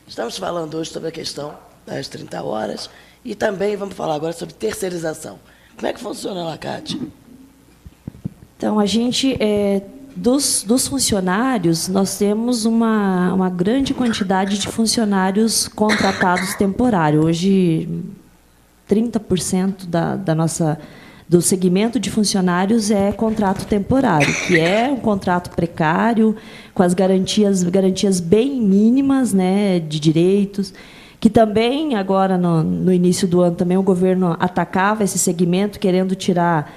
Estamos falando hoje sobre a questão das 30 horas e também vamos falar agora sobre terceirização. Como é que funciona lá, Cátia? Então, a gente, dos funcionários, nós temos uma grande quantidade de funcionários contratados temporários. Hoje, 30% do segmento de funcionários é contrato temporário, que é um contrato precário, com as garantias bem mínimas, né, de direitos, que também, agora, no início do ano, também o governo atacava esse segmento, querendo tirar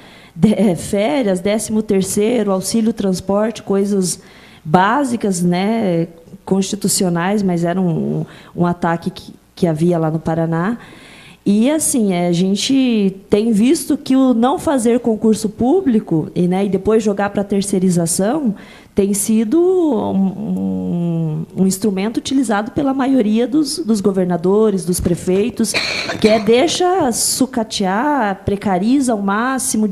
férias, 13º, auxílio transporte, coisas básicas, né, constitucionais, mas era um ataque que havia lá no Paraná. E, assim, a gente tem visto que o não fazer concurso público e depois jogar para a terceirização tem sido um instrumento utilizado pela maioria dos governadores, dos prefeitos, que deixa sucatear, precariza ao máximo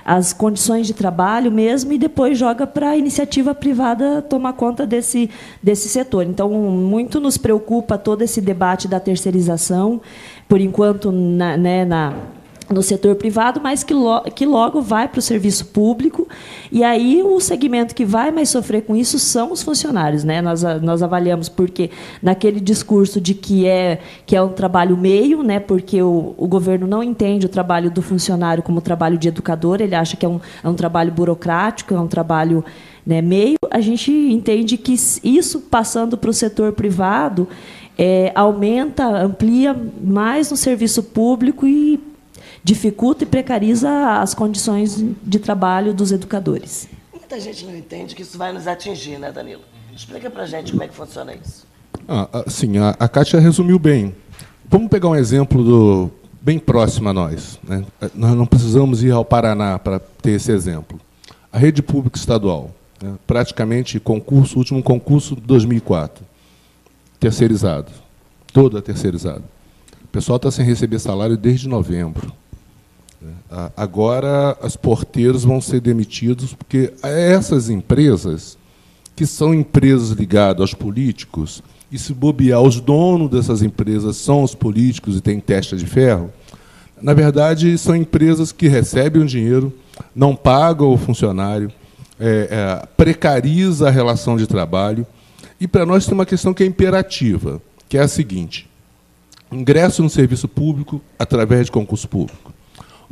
as condições de trabalho mesmo e depois joga para a iniciativa privada tomar conta desse setor. Então, muito nos preocupa todo esse debate da terceirização, por enquanto no setor privado, mas que logo vai para o serviço público. E aí o segmento que vai mais sofrer com isso são os funcionários, né? Nós avaliamos porque naquele discurso de que é um trabalho meio, né? Porque o governo não entende o trabalho do funcionário como trabalho de educador, ele acha que é um trabalho burocrático, é um trabalho, né, meio. A gente entende que isso, passando para o setor privado, amplia mais no serviço público e dificulta e precariza as condições de trabalho dos educadores. Muita gente não entende que isso vai nos atingir, né, Danilo? Explica para a gente como é que funciona isso. Sim, a Cátia resumiu bem. Vamos pegar um exemplo bem próximo a nós, né? Nós não precisamos ir ao Paraná para ter esse exemplo. A rede pública estadual, né? Praticamente último concurso de 2004, terceirizado, toda terceirizada. O pessoal está sem receber salário desde novembro. Agora, os porteiros vão ser demitidos, porque essas empresas, que são empresas ligadas aos políticos, e se bobear, os donos dessas empresas são os políticos e têm testa de ferro, na verdade, são empresas que recebem o dinheiro, não pagam o funcionário, precariza a relação de trabalho. E, para nós, tem uma questão que é imperativa, que é a seguinte: ingresso no serviço público através de concurso público.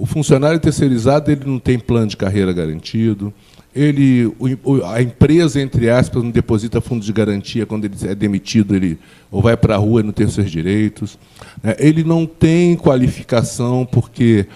O funcionário terceirizado ele não tem plano de carreira garantido, a empresa, entre aspas, não deposita fundo de garantia quando ele é demitido, ele ou vai para a rua e não tem os seus direitos. Ele não tem qualificação, porque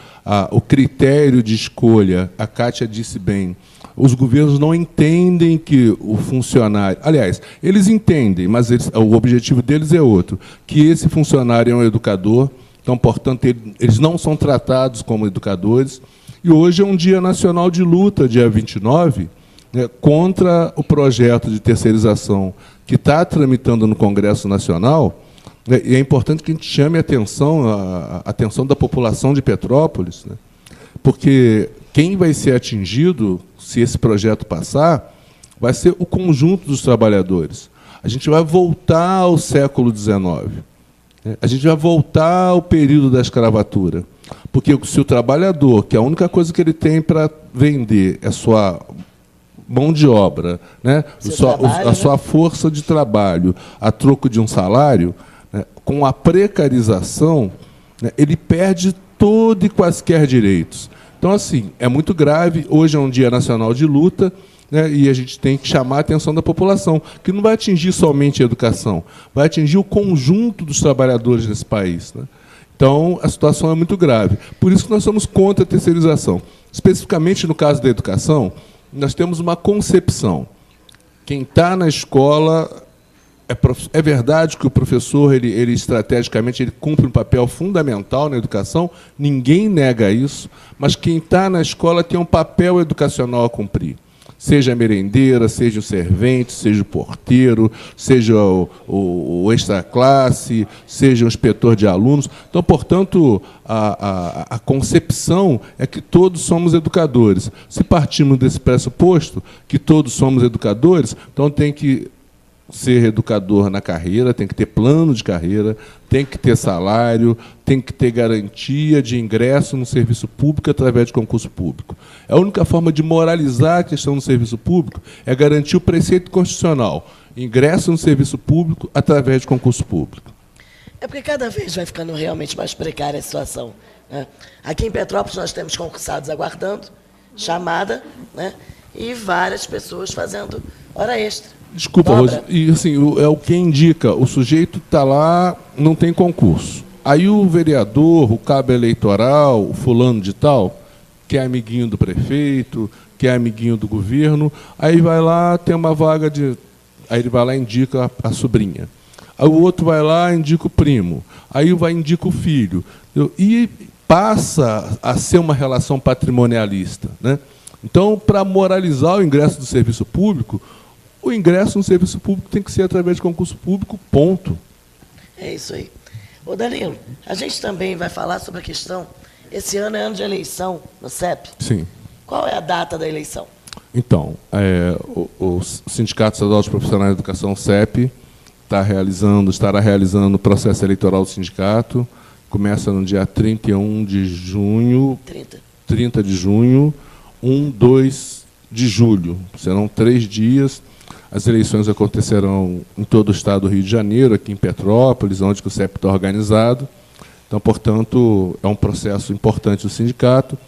o critério de escolha, a Cátia disse bem, os governos não entendem que o funcionário... Aliás, eles entendem, mas o objetivo deles é outro, que esse funcionário é um educador. Então, portanto, eles não são tratados como educadores. E hoje é um dia nacional de luta, dia 29, né, contra o projeto de terceirização que está tramitando no Congresso Nacional. Né, e é importante que a gente chame a atenção da população de Petrópolis, né, porque quem vai ser atingido, se esse projeto passar, vai ser o conjunto dos trabalhadores. A gente vai voltar ao século XIX. A gente vai voltar ao período da escravatura. Porque se o trabalhador, que a única coisa que ele tem para vender é sua mão de obra, né, a sua força de trabalho, a troco de um salário, né, com a precarização, né, ele perde todo e quaisquer direitos. Então, assim, é muito grave. Hoje é um dia nacional de luta, né, e a gente tem que chamar a atenção da população, que não vai atingir somente a educação, vai atingir o conjunto dos trabalhadores desse país, né? Então, a situação é muito grave. Por isso que nós somos contra a terceirização. Especificamente no caso da educação, nós temos uma concepção. Quem está na escola... É verdade que o professor, ele estrategicamente, ele cumpre um papel fundamental na educação, ninguém nega isso, mas quem está na escola tem um papel educacional a cumprir. Seja a merendeira, seja o servente, seja o porteiro, seja o extraclasse, seja o inspetor de alunos. Então, portanto, a concepção é que todos somos educadores. Se partimos desse pressuposto, que todos somos educadores, então tem que ser educador na carreira, tem que ter plano de carreira, tem que ter salário, tem que ter garantia de ingresso no serviço público através de concurso público. A única forma de moralizar a questão do serviço público é garantir o preceito constitucional, ingresso no serviço público através de concurso público. É porque cada vez vai ficando realmente mais precária a situação, né? Aqui em Petrópolis nós temos concursados aguardando, chamada, né? E várias pessoas fazendo hora extra. Desculpa, Rose, e assim, é o que indica, o sujeito está lá, não tem concurso. Aí o vereador, o cabo eleitoral, o fulano de tal, que é amiguinho do prefeito, que é amiguinho do governo, aí vai lá, tem uma vaga de... Aí ele vai lá e indica a sobrinha. Aí o outro vai lá e indica o primo. Aí vai indica o filho. E passa a ser uma relação patrimonialista, né? Então, para moralizar o ingresso do serviço público, o ingresso no serviço público tem que ser através de concurso público, ponto. É isso aí. Ô, Danilo, a gente também vai falar sobre a questão... Esse ano é ano de eleição no CEP. Sim. Qual é a data da eleição? Então, o Sindicato Estadual dos Profissionais de Educação, CEP, estará realizando o processo eleitoral do sindicato. Começa no dia 31 de junho... 30 de junho, 1, 2 de julho. Serão 3 dias. As eleições acontecerão em todo o estado do Rio de Janeiro, aqui em Petrópolis, onde o CEP está organizado. Então, portanto, é um processo importante do sindicato.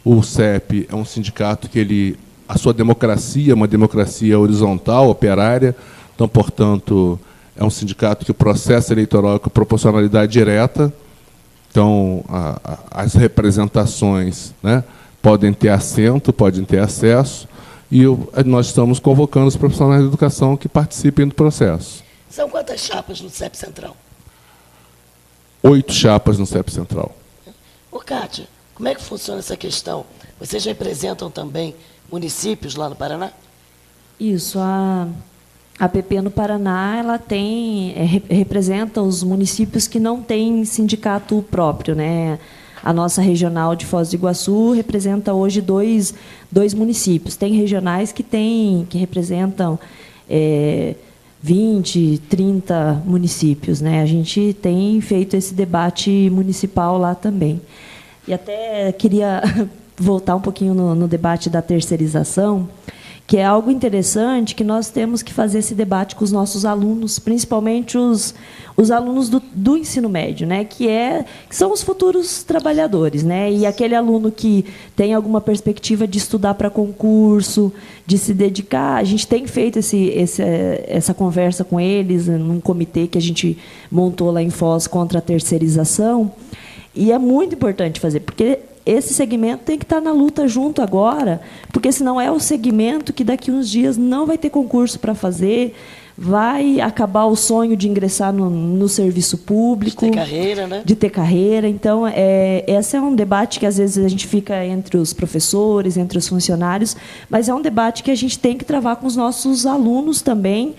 O CEP é um sindicato que a sua democracia é uma democracia horizontal, operária. Então, portanto, é um sindicato que o processo eleitoral é com proporcionalidade direta. Então, as representações, né, podem ter assento, podem ter acesso. E nós estamos convocando os profissionais de educação que participem do processo. São quantas chapas no CEP Central? 8 chapas no CEP Central. Ô, Kátia, como é que funciona essa questão? Vocês representam também municípios lá no Paraná? Isso, a PP no Paraná ela representa os municípios que não têm sindicato próprio, né? A nossa regional de Foz do Iguaçu representa hoje dois municípios. Tem regionais que representam 20, 30 municípios, né? A gente tem feito esse debate municipal lá também. E até queria voltar um pouquinho no debate da terceirização, que é algo interessante que nós temos que fazer esse debate com os nossos alunos, principalmente os alunos do ensino médio, né, que são os futuros trabalhadores, né, e aquele aluno que tem alguma perspectiva de estudar para concurso, de se dedicar. A gente tem feito essa conversa com eles num comitê que a gente montou lá em Foz contra a terceirização, e é muito importante fazer, porque esse segmento tem que estar na luta junto agora, porque senão é o segmento que daqui uns dias não vai ter concurso para fazer, vai acabar o sonho de ingressar no serviço público. De ter carreira, né? De ter carreira. Então, esse é um debate que, às vezes, a gente fica entre os professores, entre os funcionários, mas é um debate que a gente tem que travar com os nossos alunos também,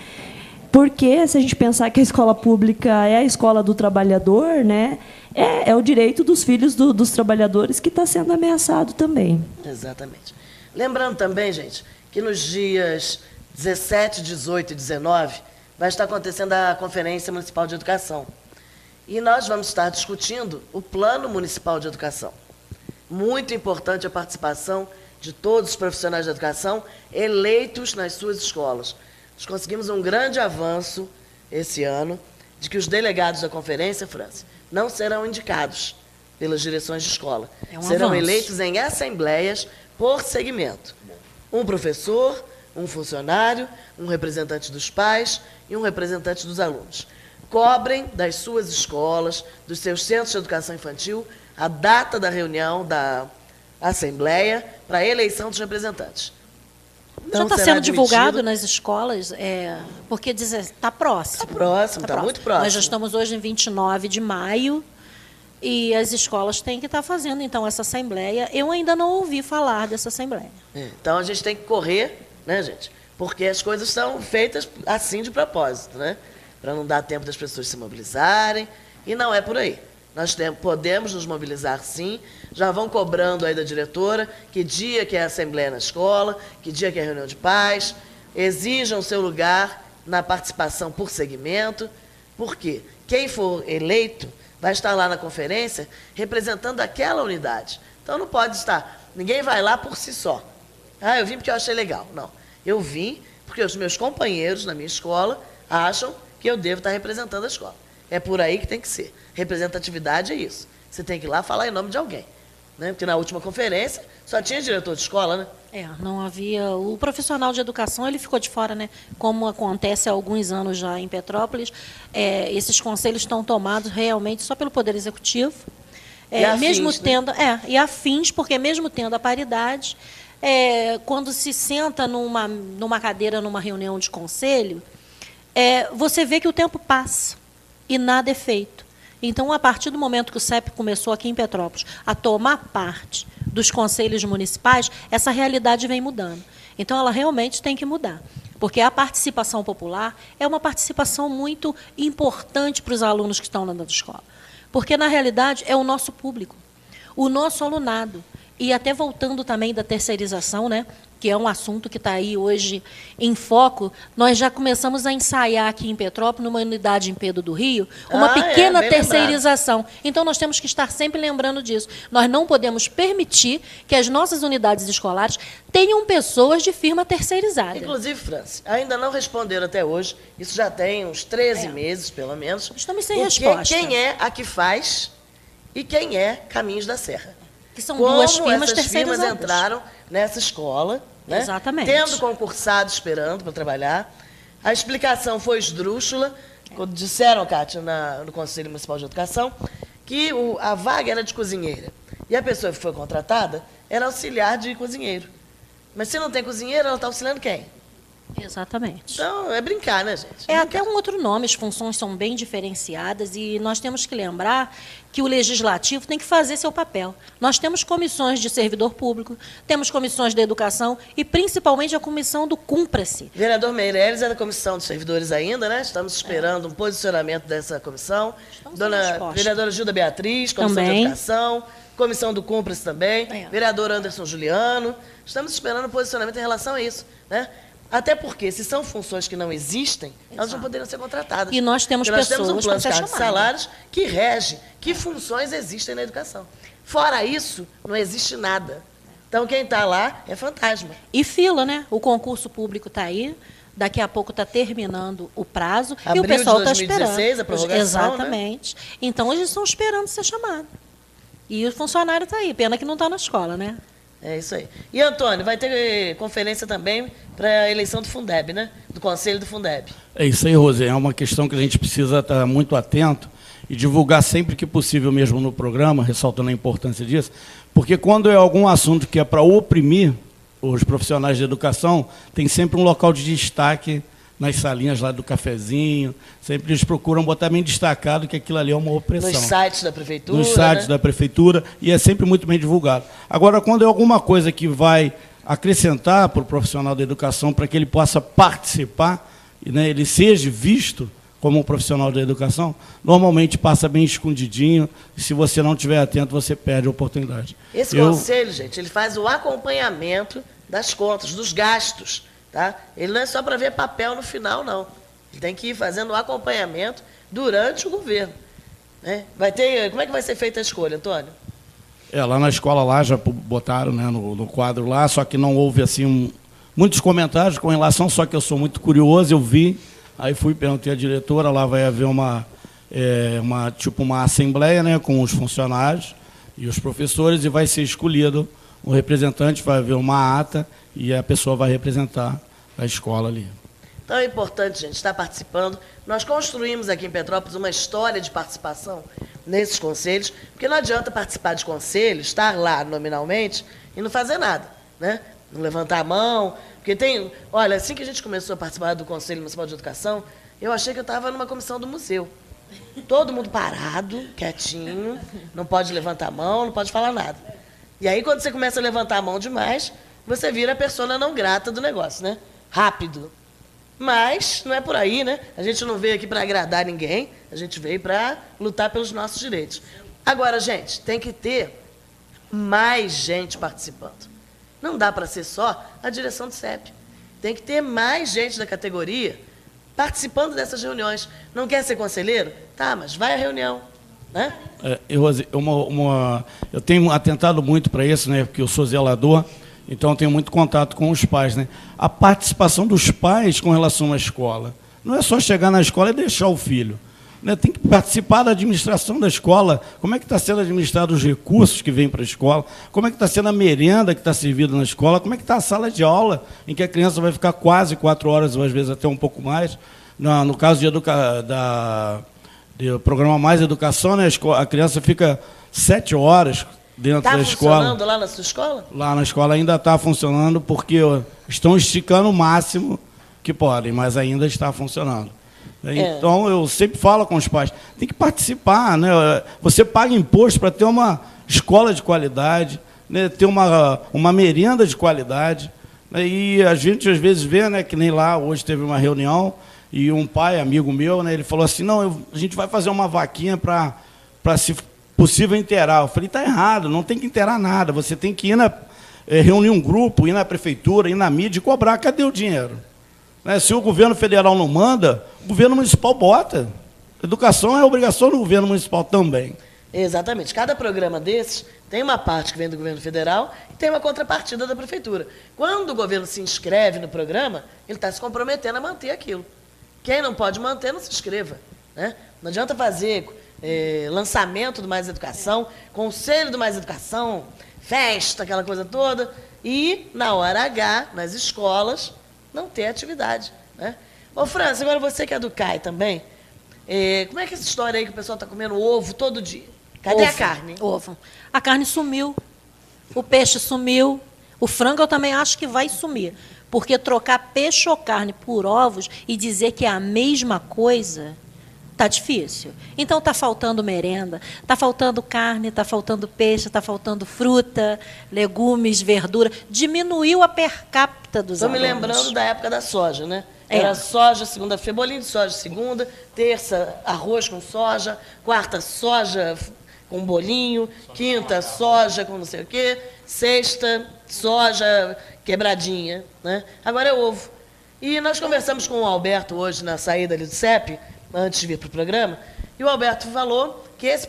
porque, se a gente pensar que a escola pública é a escola do trabalhador, né, é o direito dos filhos dos trabalhadores que está sendo ameaçado também. Exatamente. Lembrando também, gente, que nos dias 17, 18 e 19 vai estar acontecendo a Conferência Municipal de Educação. E nós vamos estar discutindo o Plano Municipal de Educação. Muito importante a participação de todos os profissionais de educação eleitos nas suas escolas. Nós conseguimos um grande avanço esse ano de que os delegados da conferência, França, não serão indicados pelas direções de escola. Serão eleitos em assembleias por segmento. Um professor, um funcionário, um representante dos pais e um representante dos alunos. Cobrem das suas escolas, dos seus centros de educação infantil, a data da reunião da assembleia para a eleição dos representantes. Já está sendo divulgado nas escolas, porque está próximo. Está próximo, está muito próximo. Nós já estamos hoje em 29 de maio e as escolas têm que estar fazendo, então, essa assembleia. Eu ainda não ouvi falar dessa assembleia. Então, a gente tem que correr, né, gente? Porque as coisas são feitas assim de propósito, né? Para não dar tempo das pessoas se mobilizarem, e não é por aí. Nós podemos nos mobilizar, sim. Já vão cobrando aí da diretora que dia que é a assembleia na escola, que dia que é a reunião de pais. Exijam seu lugar na participação por segmento, porque quem for eleito vai estar lá na conferência representando aquela unidade. Então não pode estar, ninguém vai lá por si só. Ah, eu vim porque eu achei legal. Não, eu vim porque os meus companheiros na minha escola acham que eu devo estar representando a escola. É por aí que tem que ser. Representatividade é isso. Você tem que ir lá falar em nome de alguém. Né? Porque na última conferência só tinha diretor de escola, né? Não havia... O profissional de educação, ele ficou de fora, né? Como acontece há alguns anos já em Petrópolis, esses conselhos estão tomados realmente só pelo Poder Executivo. Mesmo afins, tendo, e afins, porque mesmo tendo a paridade, quando se senta numa cadeira, numa reunião de conselho, você vê que o tempo passa e nada é feito. Então, a partir do momento que o CEP começou aqui em Petrópolis a tomar parte dos conselhos municipais, essa realidade vem mudando. Então, ela realmente tem que mudar, porque a participação popular é uma participação muito importante para os alunos que estão lá na escola, porque, na realidade, é o nosso público, o nosso alunado. E até voltando também da terceirização, né, que é um assunto que está aí hoje em foco, nós já começamos a ensaiar aqui em Petrópolis, numa unidade em Pedro do Rio, uma pequena terceirização. Então, nós temos que estar sempre lembrando disso. Nós não podemos permitir que as nossas unidades escolares tenham pessoas de firma terceirizada. Inclusive, Franci, ainda não responderam até hoje, isso já tem uns 13 meses, pelo menos. Estamos sem resposta. Quem é a que faz e quem é Caminhos da Serra. Que são duas firmas essas firmas terceirizadas. entraram nessa escola, né? Exatamente. Tendo concursado, esperando para trabalhar. A explicação foi esdrúxula. Quando disseram, Kátia, no Conselho Municipal de Educação, que a vaga era de cozinheira. E a pessoa que foi contratada era auxiliar de cozinheiro. Mas se não tem cozinheiro, ela está auxiliando quem? Exatamente. Então, é brincar, né, gente? É até um outro nome, as funções são bem diferenciadas e nós temos que lembrar que o Legislativo tem que fazer seu papel. Nós temos comissões de servidor público, temos comissões de educação e, principalmente, a comissão do Cumpra-se. Vereador Meireles é da comissão dos servidores ainda, né? Estamos esperando um posicionamento dessa comissão. Dona vereadora Gilda Beatriz, comissão de educação, comissão do Cumpra-se também, vereador Anderson Juliano. Estamos esperando um posicionamento em relação a isso, né? Até porque, se são funções que não existem, elas não poderiam ser contratadas. E nós temos porque pessoas nós temos um plano para ser de salários que rege que funções existem na educação. Fora isso, não existe nada. Então, quem está lá é fantasma. E fila, né? O concurso público está aí, daqui a pouco está terminando o prazo Abril e o pessoal está de 2016, esperando. a prorrogação, exatamente. Né? Então, eles estão esperando ser chamados. E o funcionário está aí, pena que não está na escola, né? É isso aí. E, Antônio, vai ter conferência também para a eleição do Fundeb, né? Do Conselho do Fundeb. É isso aí, Rose. É uma questão que a gente precisa estar muito atento e divulgar sempre que possível mesmo no programa, ressaltando a importância disso, porque quando é algum assunto que é para oprimir os profissionais de educação, tem sempre um local de destaque nas salinhas lá do cafezinho, sempre eles procuram botar bem destacado que aquilo ali é uma opressão. Nos sites da prefeitura. Nos sites da prefeitura, e é sempre muito bem divulgado. Agora, quando é alguma coisa que vai acrescentar para o profissional da educação, para que ele possa participar, e, né, ele seja visto como um profissional da educação, normalmente passa bem escondidinho, e se você não estiver atento, você perde a oportunidade. Esse conselho, gente, ele faz o acompanhamento das contas, dos gastos. Tá? Ele não é só para ver papel no final, não. Ele tem que ir fazendo o acompanhamento durante o governo. Né? Como é que vai ser feita a escolha, Antônio? Lá na escola lá já botaram, né, no quadro lá, só que não houve assim muitos comentários com relação, só que eu sou muito curioso, eu vi, aí fui, perguntei à diretora, lá vai haver uma assembleia, né, com os funcionários e os professores, e vai ser escolhido um representante, vai haver uma ata e a pessoa vai representar a escola ali. Então é importante, gente, estar participando. Nós construímos aqui em Petrópolis uma história de participação nesses conselhos, porque não adianta participar de conselhos, estar lá nominalmente e não fazer nada, né? Não levantar a mão, porque tem... Olha, assim que a gente começou a participar do Conselho Municipal de Educação, eu achei que eu estava numa comissão do museu. Todo mundo parado, quietinho, não pode levantar a mão, não pode falar nada. E aí, quando você começa a levantar a mão demais, você vira a persona não grata do negócio, né? Rápido. Mas não é por aí, né? A gente não veio aqui para agradar ninguém, a gente veio para lutar pelos nossos direitos. Agora, gente, tem que ter mais gente participando. Não dá para ser só a direção do CEP. Tem que ter mais gente da categoria participando dessas reuniões. Não quer ser conselheiro? Tá, mas vai à reunião. Né? Eu tenho atentado muito para isso, né, porque eu sou zelador, então eu tenho muito contato com os pais. Né? A participação dos pais com relação à escola. Não é só chegar na escola e deixar o filho. Né? Tem que participar da administração da escola. Como é que está sendo administrados os recursos que vêm para a escola? Como é que está sendo a merenda que está servida na escola? Como é que está a sala de aula, em que a criança vai ficar quase 4 horas, ou às vezes até um pouco mais? No caso do programa Mais Educação, né, a criança fica 7 horas dentro da escola. Está funcionando lá na sua escola? Lá na escola ainda está funcionando, porque estão esticando o máximo que podem, mas ainda está funcionando. Então, eu sempre falo com os pais, tem que participar, né? Você paga imposto para ter uma escola de qualidade, né? Ter uma merenda de qualidade. Né? E a gente, às vezes, vê, né, que nem lá, hoje teve uma reunião, e um pai, amigo meu, né, ele falou assim, não, a gente vai fazer uma vaquinha para, se possível, inteirar. Eu falei, está errado, não tem que inteirar nada, você tem que ir reunir um grupo, ir na prefeitura, ir na mídia e cobrar. Cadê o dinheiro? Né? Se o governo federal não manda, o governo municipal bota. Educação é obrigação do governo municipal também. Exatamente. Cada programa desses tem uma parte que vem do governo federal e tem uma contrapartida da prefeitura. Quando o governo se inscreve no programa, ele está se comprometendo a manter aquilo. Quem não pode manter, não se inscreva. Né? Não adianta fazer lançamento do Mais Educação, conselho do Mais Educação, festa, aquela coisa toda, e, na hora H, nas escolas, não ter atividade. Né? Ô, França, agora você que é do CAI também, como é que é essa história aí que o pessoal está comendo ovo todo dia? Cadê a carne? Ovo. A carne sumiu, o peixe sumiu, o frango eu também acho que vai sumir. Porque trocar peixe ou carne por ovos e dizer que é a mesma coisa, está difícil. Então, está faltando merenda, está faltando carne, está faltando peixe, está faltando fruta, legumes, verdura. Diminuiu a per capita dos alunos. Estou me lembrando da época da soja, né? Era soja, segunda-feira, bolinho de soja segunda, terça, arroz com soja, quarta, soja com bolinho, quinta, soja com não sei o quê, sexta, soja quebradinha, né? Agora é ovo. E nós conversamos com o Alberto hoje na saída ali do CEP, antes de vir para o programa, e o Alberto falou que esse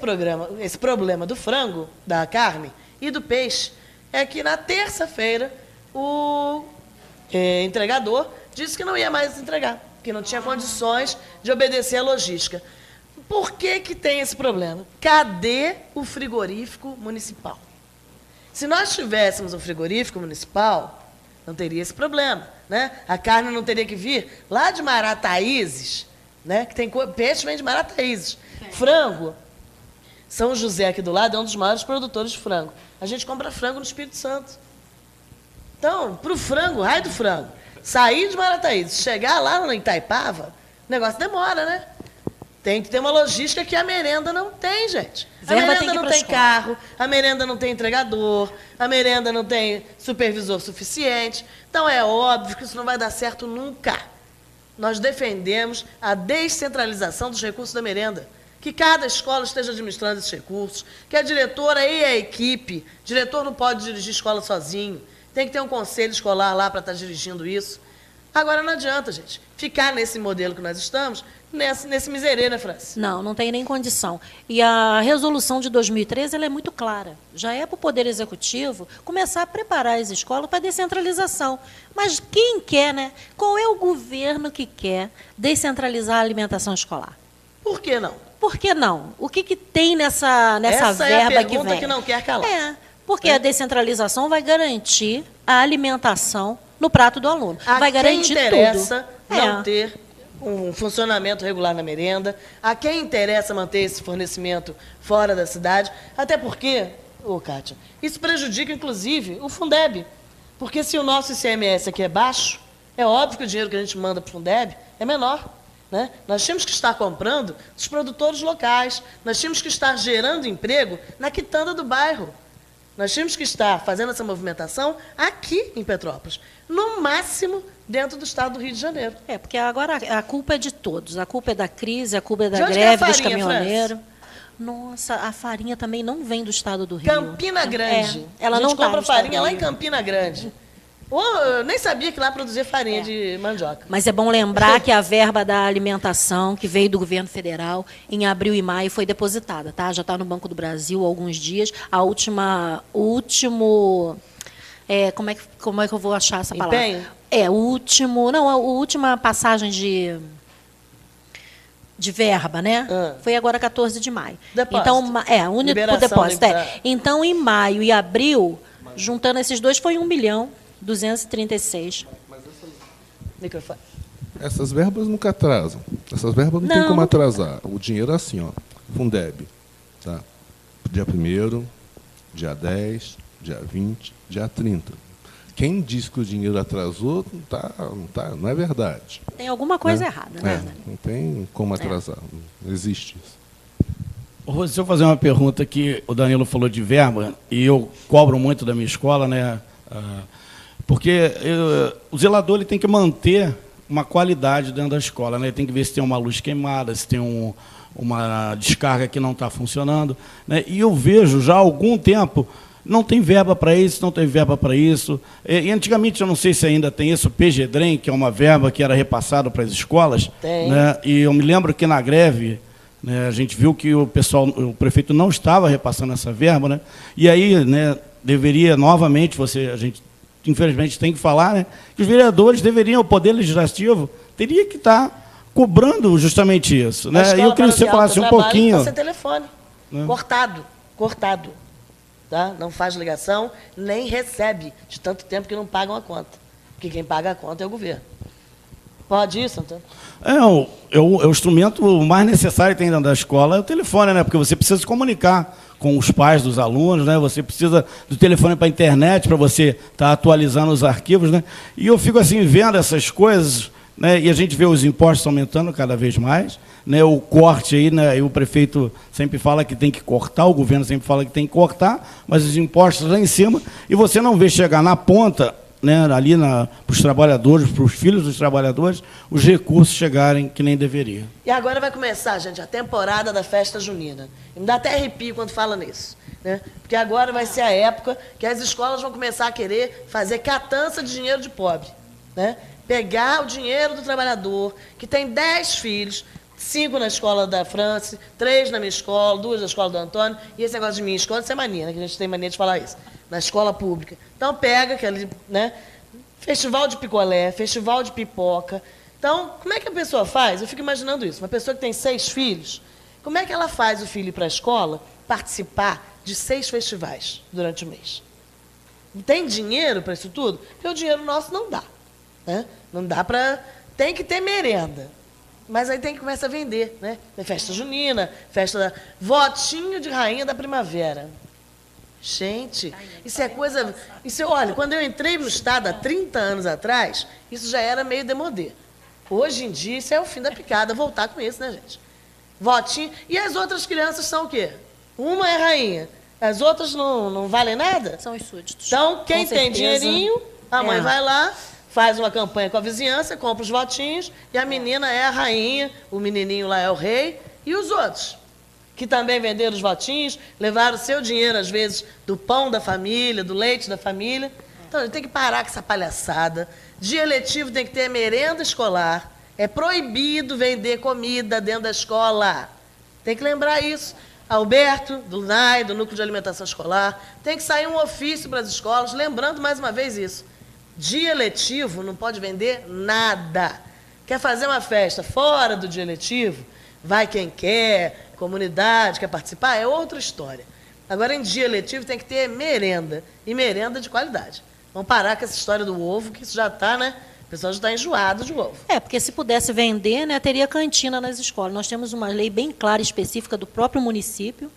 problema do frango, da carne e do peixe, é que na terça-feira o entregador disse que não ia mais entregar, que não tinha condições de obedecer à logística. Por que tem esse problema? Cadê o frigorífico municipal? Se nós tivéssemos um frigorífico municipal, não teria esse problema, né? A carne não teria que vir lá de Marataízes, né? Que tem peixe vem de Marataízes. Frango, São José aqui do lado é um dos maiores produtores de frango. A gente compra frango no Espírito Santo. Então, para o frango, raio do frango, sair de Marataízes, chegar lá no Itaipava, o negócio demora, né? Tem que ter uma logística que a merenda não tem, gente. A merenda não tem carro, a merenda não tem entregador, a merenda não tem supervisor suficiente. Então, é óbvio que isso não vai dar certo nunca. Nós defendemos a descentralização dos recursos da merenda. Que cada escola esteja administrando esses recursos, que a diretora e a equipe, o diretor não pode dirigir escola sozinho, tem que ter um conselho escolar lá para estar dirigindo isso. Agora, não adianta, gente, ficar nesse modelo que nós estamos, nesse miserê, né, França? Não, não tem nem condição. E a resolução de 2013 ela é muito clara. Já é para o Poder Executivo começar a preparar as escolas para a descentralização. Mas quem quer, né? Qual é o governo que quer descentralizar a alimentação escolar? Por que não? Por que não? O que tem nessa Essa verba é a que pergunta vem? que não quer calar. Porque a descentralização vai garantir a alimentação no prato do aluno. Vai garantir tudo. A quem interessa não ter um funcionamento regular na merenda, a quem interessa manter esse fornecimento fora da cidade, até porque, Kátia, isso prejudica, inclusive, o Fundeb. Porque se o nosso ICMS aqui é baixo, é óbvio que o dinheiro que a gente manda para o Fundeb é menor. Né? Nós tínhamos que estar comprando dos produtores locais, nós tínhamos que estar gerando emprego na quitanda do bairro. Nós tínhamos que estar fazendo essa movimentação aqui em Petrópolis, no máximo dentro do estado do Rio de Janeiro. Porque agora a culpa é de todos. A culpa é da crise, a culpa é da greve dos caminhoneiros. Nossa, a farinha também não vem do estado do Rio. Campina Grande. Ela a gente não compra tá farinha lá em Campina Grande. Ou eu nem sabia que lá produzia farinha de mandioca. Mas é bom lembrar que a verba da alimentação, que veio do governo federal, em abril e maio foi depositada, tá? Já está no Banco do Brasil há alguns dias. O último... como é que eu vou achar essa palavra? Empenho? A última passagem de verba, né? Foi agora 14 de maio. Depósito. Então, único Liberação depósito. da- Então, em maio e abril, juntando esses dois, foi 1.236.000.000. Microfone. Essas verbas nunca atrasam. Essas verbas não tem Não, como não- atrasar. O dinheiro é assim, ó. Fundeb. Tá? Dia 1º, dia 10, dia 20, dia 30. Quem diz que o dinheiro atrasou, não é verdade. Tem alguma coisa errada, né? Não tem como atrasar. Não existe isso. Rose, se eu fazer uma pergunta que o Danilo falou de verba, e eu cobro muito da minha escola, né? Porque o zelador ele tem que manter uma qualidade dentro da escola, né? Ele tem que ver se tem uma luz queimada, se tem uma descarga que não está funcionando, né? E eu vejo já há algum tempo, não tem verba para isso, não tem verba para isso. E antigamente, eu não sei se ainda tem isso, o PGDREM, que é uma verba que era repassada para as escolas. Tem. Né? E eu me lembro que na greve, né, a gente viu que o prefeito não estava repassando essa verba, né? E aí, né, deveria novamente, a gente infelizmente tem que falar, né, que os vereadores deveriam, o Poder Legislativo, teria que estar cobrando justamente isso. A Né? E escola eu queria que você paroquial falasse que eu um trabalho pouquinho. tá sem telefone. Cortado. Tá? Não faz ligação, nem recebe, de tanto tempo que não pagam a conta. Porque quem paga a conta é o governo. Pode isso, Antônio? O instrumento mais necessário que tem dentro da escola é o telefone, né? Porque você precisa se comunicar com os pais dos alunos, né? Você precisa do telefone para a internet, para você estar atualizando os arquivos, né? E eu fico assim, vendo essas coisas, né? E a gente vê os impostos aumentando cada vez mais, né? O corte aí, né? E o prefeito sempre fala que tem que cortar, o governo sempre fala que tem que cortar, mas os impostos lá em cima, e você não vê chegar na ponta, né, ali para os trabalhadores, para os filhos dos trabalhadores, os recursos chegarem que nem deveria. E agora vai começar, gente, a temporada da festa junina. E me dá até arrepio quando fala nisso. Né? Porque agora vai ser a época que as escolas vão começar a querer fazer catança de dinheiro de pobre. Né? Pegar o dinheiro do trabalhador, que tem 10 filhos, 5 na escola da França, 3 na minha escola, 2 na escola do Antônio, e esse negócio de minha escola, isso é mania, né? Que a gente tem mania de falar isso, na escola pública. Então pega aquele, né? Festival de picolé, festival de pipoca. Então, como é que a pessoa faz? Eu fico imaginando isso. Uma pessoa que tem 6 filhos, como é que ela faz o filho ir para a escola participar de 6 festivais durante o mês? Tem dinheiro para isso tudo? Porque o dinheiro nosso não dá. Né? Não dá para... Tem que ter merenda. Mas aí tem que começar a vender. Né? Tem festa junina, festa da... Votinho de rainha da primavera. Gente, isso é coisa... Olha, quando eu entrei no Estado há 30 anos atrás, isso já era meio demodê. Hoje em dia, isso é o fim da picada, voltar com isso, né, gente? Votinho. E as outras crianças são o quê? Uma é rainha. As outras não valem nada? São os súditos. Então, quem Com tem certeza. dinheirinho, a mãe É. vai lá, faz uma campanha com a vizinhança, compra os votinhos, e a menina é a rainha, o menininho lá é o rei, e os outros, que também venderam os votinhos, levaram o seu dinheiro, às vezes, do pão da família, do leite da família. Então, a gente tem que parar com essa palhaçada. Dia letivo tem que ter merenda escolar. É proibido vender comida dentro da escola. Tem que lembrar isso. Alberto, do NAI, do Núcleo de Alimentação Escolar, tem que sair um ofício para as escolas, lembrando mais uma vez isso. Dia letivo não pode vender nada. Quer fazer uma festa fora do dia letivo? Vai quem quer, comunidade, quer participar, é outra história. Agora, em dia letivo, tem que ter merenda, e merenda de qualidade. Vamos parar com essa história do ovo, que isso já está, né? O pessoal já está enjoado de ovo. Porque se pudesse vender, né, teria cantina nas escolas. Nós temos uma lei bem clara e específica do próprio município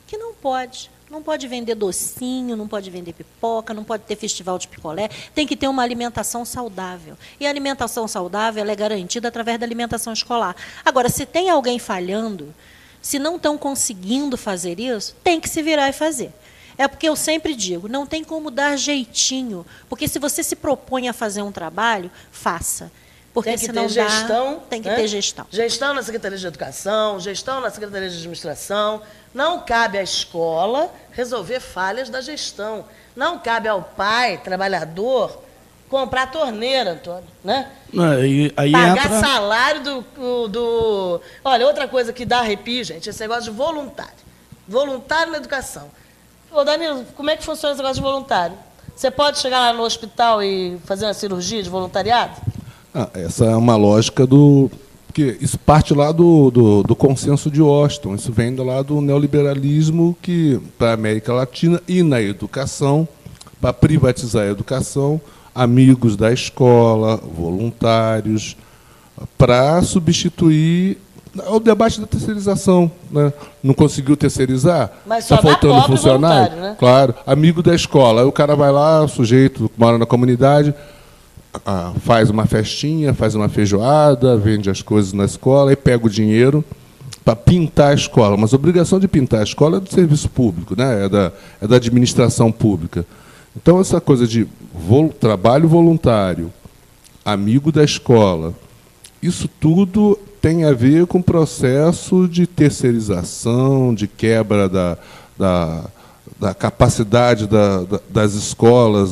que não pode. Não pode vender docinho, não pode vender pipoca, não pode ter festival de picolé. Tem que ter uma alimentação saudável. E a alimentação saudável ela é garantida através da alimentação escolar. Agora, se tem alguém falhando, se não estão conseguindo fazer isso, tem que se virar e fazer. É porque eu sempre digo, não tem como dar jeitinho, porque se você se propõe a fazer um trabalho, faça. Porque Tem que senão ter gestão. tem que né? ter gestão. Gestão na Secretaria de Educação, gestão na Secretaria de Administração. Não cabe à escola resolver falhas da gestão. Não cabe ao pai, trabalhador, comprar torneira, Antônio, né? Aí Pagar entra... salário do... Olha, outra coisa que dá arrepio, gente, esse negócio de voluntário. Voluntário na educação. Ô, Danilo, como é que funciona esse negócio de voluntário? Você pode chegar lá no hospital e fazer uma cirurgia de voluntariado? Essa é uma lógica do... Porque isso parte lá do consenso de Washington, isso vem lá do neoliberalismo que, para a América Latina e na educação, para privatizar a educação, amigos da escola, voluntários, para substituir o debate da terceirização. Né? Não conseguiu terceirizar? Mas só está faltando dá pobre funcionário? voluntário, né? Claro, amigo da escola. Aí o cara vai lá, o sujeito que mora na comunidade, faz uma festinha, faz uma feijoada, vende as coisas na escola e pega o dinheiro para pintar a escola. Mas a obrigação de pintar a escola é do serviço público, né? É da administração pública. Então, essa coisa de trabalho voluntário, amigo da escola, isso tudo tem a ver com o processo de terceirização, de quebra da capacidade das escolas,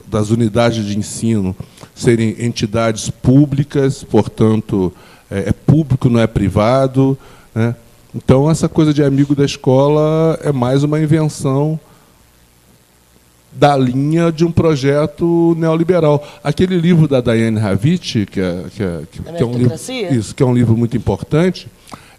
das unidades de ensino serem entidades públicas, portanto, é público, não é privado. Né? Então, essa coisa de amigo da escola é mais uma invenção da linha de um projeto neoliberal. Aquele livro da Diane Ravitch, que é um livro muito importante,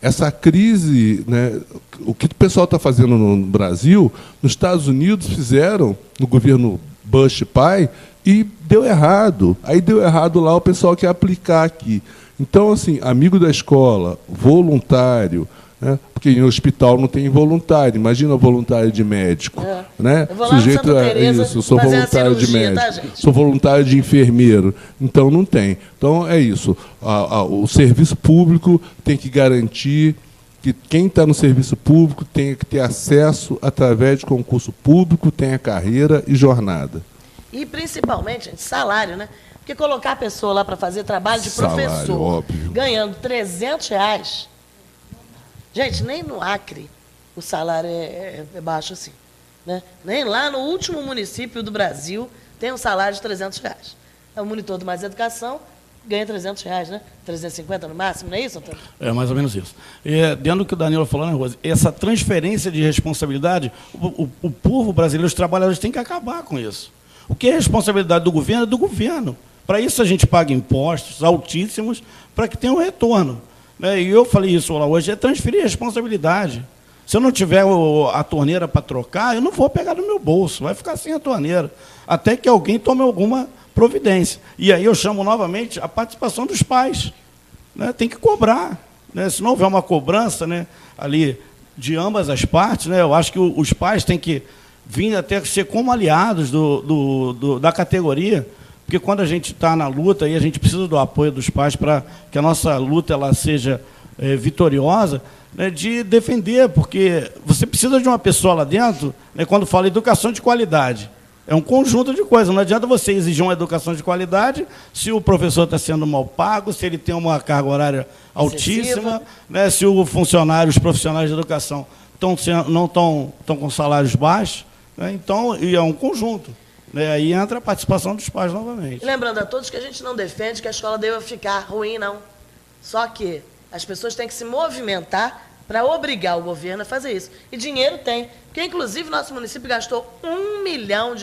essa crise, né, o que o pessoal está fazendo no Brasil, nos Estados Unidos fizeram, no governo Bush pai, e deu errado. Aí deu errado lá, o pessoal quer aplicar aqui. Então, assim, amigo da escola, voluntário, né, porque em hospital não tem voluntário, imagina voluntário de médico. Né? Eu vou lá no Santa Teresa isso, eu sou fazer voluntário de cirurgia, médico, tá, sou voluntário de enfermeiro, então não tem. Então é isso, o serviço público tem que garantir que quem está no serviço público tenha que ter acesso através de concurso público, tenha carreira e jornada. E, principalmente, gente, salário, né? Porque colocar a pessoa lá para fazer trabalho de Salário, professor, óbvio. ganhando R$300, gente, nem no Acre o salário é baixo assim. Né? Nem lá no último município do Brasil tem um salário de R$300. É o monitor do Mais Educação, ganha R$300, né? 350 no máximo, não é isso, Antônio? É mais ou menos isso. Dentro do que o Danilo falou, né, Rose? Essa transferência de responsabilidade, o povo brasileiro, os trabalhadores têm que acabar com isso. O que é responsabilidade do governo é do governo. Para isso a gente paga impostos altíssimos para que tenha um retorno. Né? E eu falei isso lá hoje, é transferir responsabilidade. Se eu não tiver a torneira para trocar, eu não vou pegar no meu bolso, vai ficar sem a torneira, até que alguém tome alguma providência. E aí eu chamo novamente a participação dos pais. Né? Tem que cobrar. Né? Se não houver uma cobrança, né, ali de ambas as partes, né, eu acho que os pais têm que vir até ser como aliados da categoria, porque quando a gente está na luta e a gente precisa do apoio dos pais para que a nossa luta ela seja vitoriosa, né, de defender, porque você precisa de uma pessoa lá dentro, né, quando fala educação de qualidade. É um conjunto de coisas. Não adianta você exigir uma educação de qualidade se o professor está sendo mal pago, se ele tem uma carga horária altíssima, né, se os profissionais de educação não estão com salários baixos. Né, então, e é um conjunto. Né, aí entra a participação dos pais novamente. E lembrando a todos que a gente não defende que a escola deva ficar ruim, não. Só que as pessoas têm que se movimentar para obrigar o governo a fazer isso. E dinheiro tem. Porque, inclusive, nosso município gastou R$1 milhão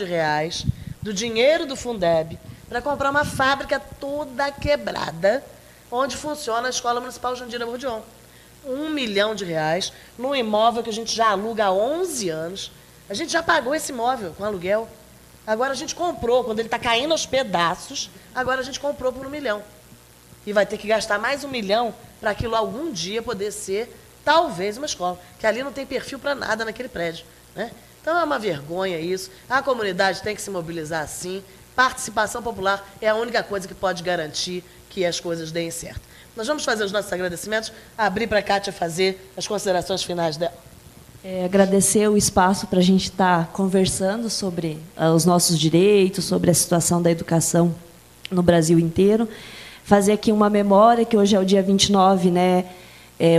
do dinheiro do Fundeb para comprar uma fábrica toda quebrada, onde funciona a Escola Municipal Jandira Bourdion. R$1 milhão num imóvel que a gente já aluga há 11 anos. A gente já pagou esse imóvel com aluguel. Agora a gente comprou, quando ele está caindo aos pedaços, agora a gente comprou por R$1 milhão. E vai ter que gastar mais R$1 milhão para aquilo algum dia poder ser, talvez, uma escola. Que ali não tem perfil para nada naquele prédio. Né? Então é uma vergonha isso. A comunidade tem que se mobilizar sim. Participação popular é a única coisa que pode garantir que as coisas deem certo. Nós vamos fazer os nossos agradecimentos, abrir para a Kátia fazer as considerações finais dela. Agradecer o espaço para a gente estar conversando sobre os nossos direitos, sobre a situação da educação no Brasil inteiro. Fazer aqui uma memória, que hoje é o dia 29, né?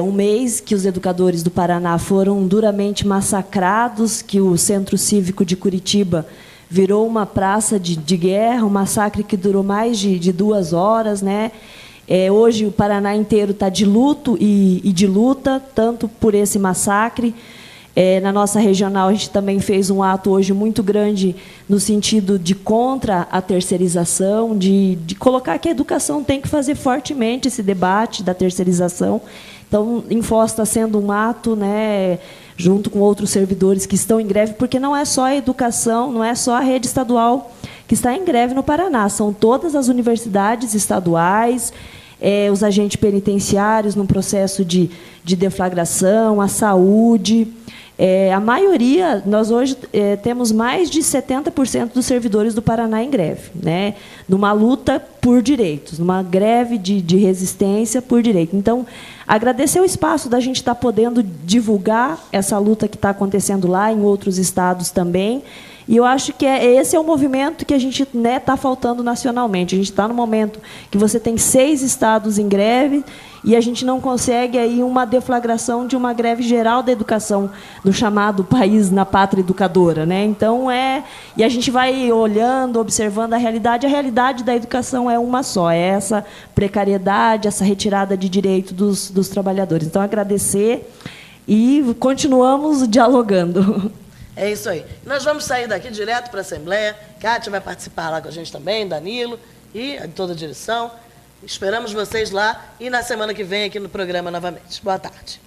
Um mês que os educadores do Paraná foram duramente massacrados, que o Centro Cívico de Curitiba virou uma praça de guerra, um massacre que durou mais de 2 horas, né? Hoje o Paraná inteiro está de luto e de luta, tanto por esse massacre. Na nossa regional, a gente também fez um ato hoje muito grande no sentido de contra a terceirização, de colocar que a educação tem que fazer fortemente esse debate da terceirização. Então, em Foz está sendo um ato, né, junto com outros servidores que estão em greve, porque não é só a educação, não é só a rede estadual que está em greve no Paraná, são todas as universidades estaduais, os agentes penitenciários num processo de deflagração, a saúde. A maioria, nós hoje temos mais de 70% dos servidores do Paraná em greve, né? Numa luta por direitos, numa greve de resistência por direito. Então, agradecer o espaço da gente estar podendo divulgar essa luta que está acontecendo lá, em outros estados também. E eu acho que esse é o movimento que a gente está faltando nacionalmente. A gente está no momento que você tem 6 estados em greve e a gente não consegue aí uma deflagração de uma greve geral da educação no chamado país na pátria educadora, né? Então e a gente vai olhando, observando a realidade da educação é uma só, é essa precariedade, essa retirada de direito dos trabalhadores. Então agradecer e continuamos dialogando. É isso aí. Nós vamos sair daqui direto para a Assembleia. Kátia vai participar lá com a gente também, Danilo e toda a direção. Esperamos vocês lá e na semana que vem aqui no programa novamente. Boa tarde.